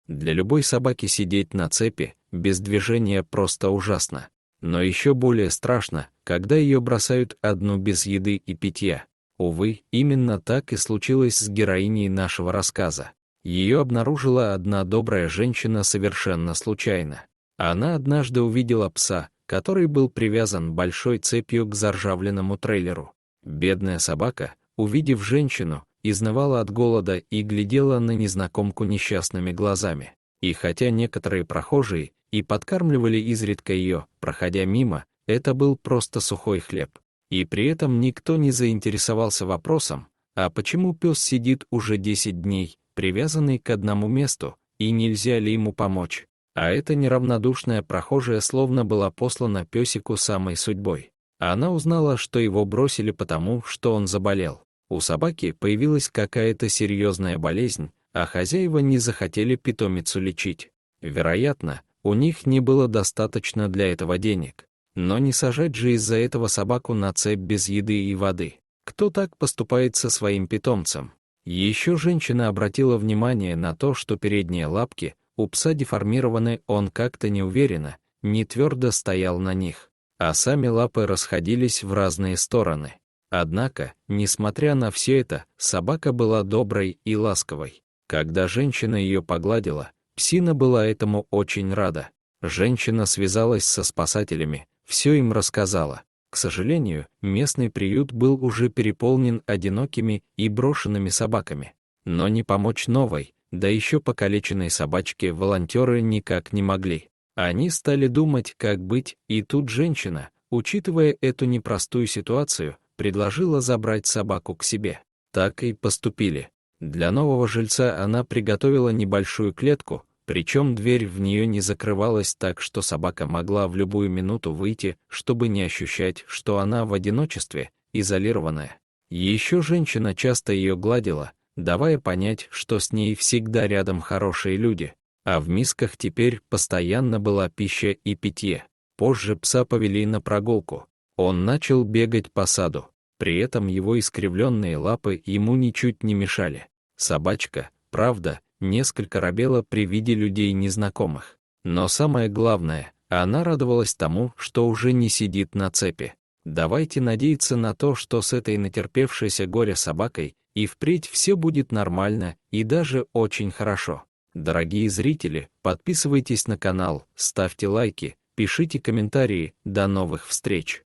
Для любой собаки сидеть на цепи, без движения, просто ужасно. Но еще более страшно, когда ее бросают одну без еды и питья. Увы, именно так и случилось с героиней нашего рассказа. Ее обнаружила одна добрая женщина совершенно случайно. Она однажды увидела пса, который был привязан большой цепью к заржавленному трейлеру. Бедная собака, увидев женщину, изнывала от голода и глядела на незнакомку несчастными глазами. И хотя некоторые прохожие и подкармливали изредка ее, проходя мимо, это был просто сухой хлеб. И при этом никто не заинтересовался вопросом, а почему пес сидит уже 10 дней, привязанный к одному месту, и нельзя ли ему помочь? А эта неравнодушная прохожая словно была послана песику самой судьбой. Она узнала, что его бросили потому, что он заболел. У собаки появилась какая-то серьезная болезнь, а хозяева не захотели питомицу лечить. Вероятно, у них не было достаточно для этого денег. Но не сажать же из-за этого собаку на цепь без еды и воды. Кто так поступает со своим питомцем? Еще женщина обратила внимание на то, что передние лапки у пса деформированы, он как-то неуверенно, не твердо стоял на них, а сами лапы расходились в разные стороны. Однако, несмотря на все это, собака была доброй и ласковой. Когда женщина ее погладила, псина была этому очень рада. Женщина связалась со спасателями, все им рассказала. К сожалению, местный приют был уже переполнен одинокими и брошенными собаками. Но не помочь новой, да еще покалеченной собачке волонтеры никак не могли. Они стали думать, как быть, и тут женщина, учитывая эту непростую ситуацию, предложила забрать собаку к себе. Так и поступили. Для нового жильца она приготовила небольшую клетку, причем дверь в нее не закрывалась так, что собака могла в любую минуту выйти, чтобы не ощущать, что она в одиночестве, изолированная. Еще женщина часто ее гладила, давая понять, что с ней всегда рядом хорошие люди, а в мисках теперь постоянно была пища и питье. Позже пса повели на прогулку. Он начал бегать по саду, при этом его искривленные лапы ему ничуть не мешали. Собачка, правда, несколько робела при виде людей незнакомых. Но самое главное, она радовалась тому, что уже не сидит на цепи. Давайте надеяться на то, что с этой натерпевшейся горя собакой и впредь все будет нормально и даже очень хорошо. Дорогие зрители, подписывайтесь на канал, ставьте лайки, пишите комментарии. До новых встреч!